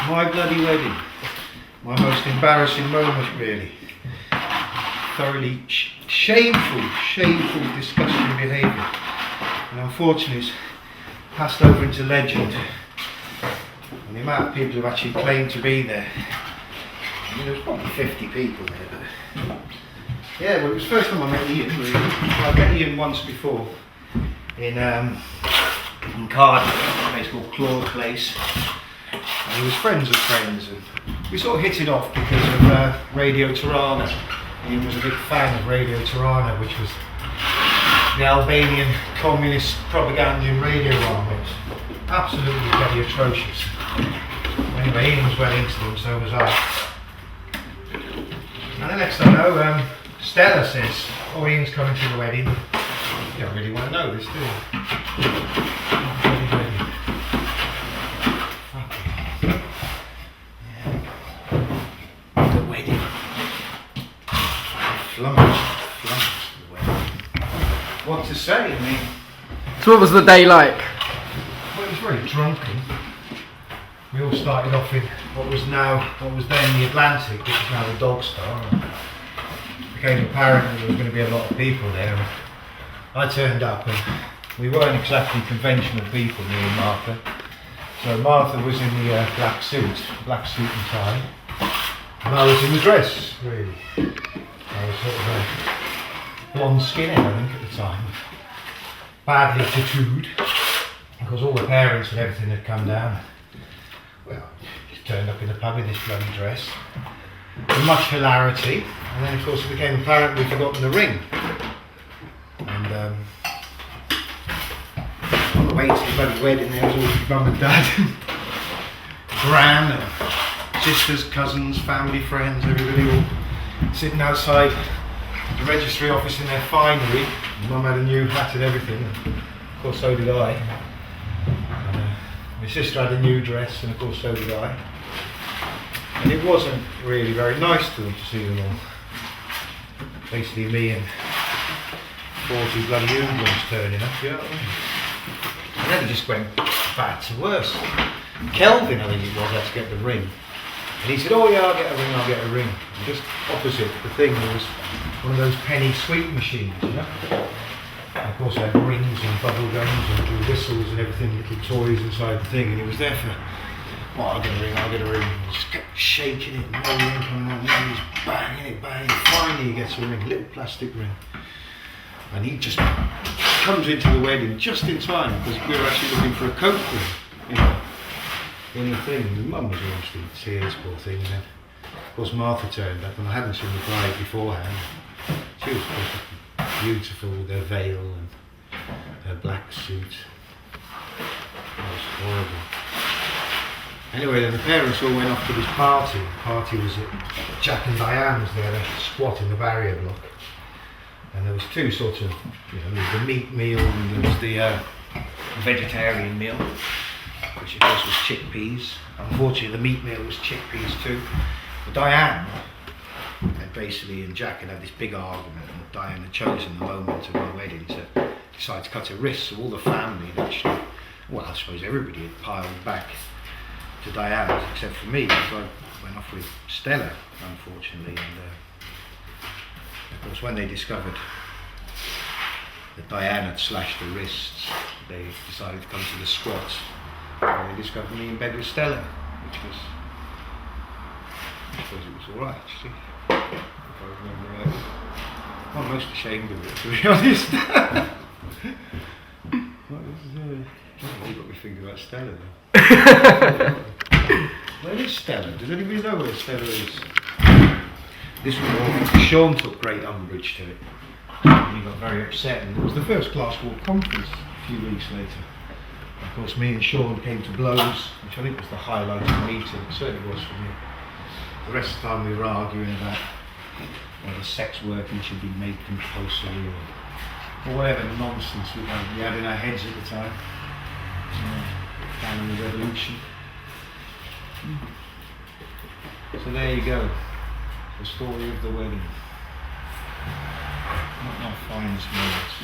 My bloody wedding. My most embarrassing moment, really. Thoroughly shameful, disgusting behaviour. And unfortunately it's passed over into legend. And the amount of people who actually claimed to be there. I mean, there was probably 50 people there. But yeah, well, it was the first time I met Ian, really. I met Ian once before in Cardiff, a place called Claude Place. And he was friends of friends. And we sort of hit it off because of Radio Tirana. Ian was a big fan of Radio Tirana, which was the Albanian communist propaganda in radio arm. It was absolutely bloody atrocious. Anyway, Ian was well into them, so was I. And the next thing I know, Stella says, "Oh, Ian's coming to the wedding." You don't really want to know this, do you? What to say, I mean. So what was the day like? Well, it was very drunken. We all started off in what was then the Atlantic, which is now the Dog Star. It became apparent that there was going to be a lot of people there. I turned up and we weren't exactly conventional people, me and Martha. So Martha was in the black suit and tie. And I was in the dress, really. I was sort of a blonde skinhead, I think, at the time. Badly tattooed, because all the parents and everything had come down. Well, he turned up in the pub in this bloody dress. With much hilarity, and then of course it became apparent we'd forgotten the ring. And on the way to the bloody wedding there was all his mum and dad, Gran, and sisters, cousins, family, friends, everybody all sitting outside the registry office in their finery. Mum had a new hat and everything, and of course so did I. My sister had a new dress, and of course so did I. And it wasn't really very nice to them to see them all. Basically me and 40 bloody hoodlums turning up, you know what I mean? And then it just went bad to worse. Kelvin, I think it was, had to get the ring. And he said, "Oh yeah, I'll get a ring. And just opposite the thing, there was one of those penny sweet machines, you know? And of course, they had rings and bubble gums and little whistles and everything, little toys inside the thing, and it was there for, "Oh, I'll get a ring. And he just kept shaking it, no ring coming on, and he's banging it. Finally, he gets a ring, a little plastic ring. And he just comes into the wedding just in time, because we were actually looking for a coat for him, you know, in the thing. And Mum was obviously in tears, poor thing. And then, of course, Martha turned up, and I hadn't seen the bride beforehand. She was beautiful with her veil and her black suit. It was horrible. Anyway, then the parents all went off to this party. The party was at Jack and Diane's. They had a squat in the barrier block. And there was two sorts of, you know, there was the meat meal and there was the vegetarian meal, which of course was chickpeas. Unfortunately, the meat meal was chickpeas too. But Diane had basically, and Jack had this big argument, and Diane had chosen the moment of our wedding to decide to cut her wrists. So all the family had actually, well, I suppose everybody had piled back to Diane's except for me, because I went off with Stella, unfortunately. And of course, when they discovered that Diane had slashed her wrists, they decided to come to the squat. And they discovered me in bed with Stella, which was, I suppose it was alright actually, if I remember right. I'm most ashamed of it, to be honest. You've got me thinking about Stella then. Where is Stella? Does anybody know where Stella is? This was all, Sean took great umbrage to it. And he got very upset, and it was the first class war conference a few weeks later. Of course, me and Sean came to blows, which I think was the highlight of the meeting. It certainly was for me. The rest of the time we were arguing about whether sex working should be made compulsory or whatever nonsense we had in our heads at the time. Down in the revolution. So there you go. The story of the wedding. Not my finest moments.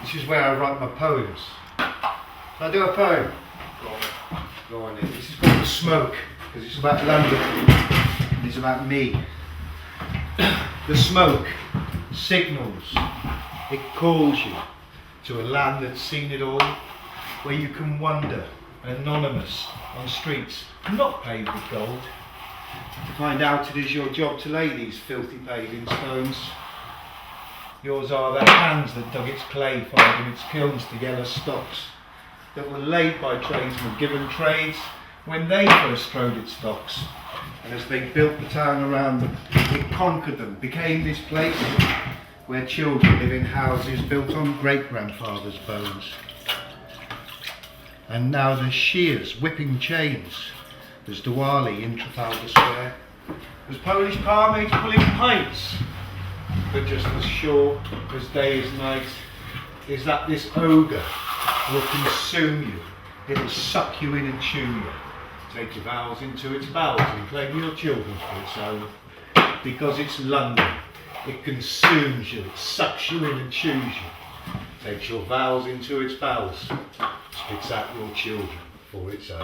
This is where I write my poems. Can I do a poem? Go on then. This is called The Smoke, because it's about London. And it's about me. The smoke signals. It calls you to a land that's seen it all, where you can wander anonymous on streets not paved with gold, to find out it is your job to lay these filthy paving stones. Yours are the hands that dug its clay, fired in its kilns to yellow stocks, that were laid by tradesmen given trades when they first trode its docks. And as they built the town around them, it conquered them, became this place where children live in houses built on great-grandfathers' bones. And now there's shears whipping chains, there's Diwali in Trafalgar Square, there's Polish barmaids pulling pints, but just as sure as day is night is that this ogre will consume you. It'll suck you in and chew you, take your vows into its bowels and claim your children for its own. Because it's London, it consumes you, it sucks you in and chews you, takes your vows into its bowels, spits out your children for its own.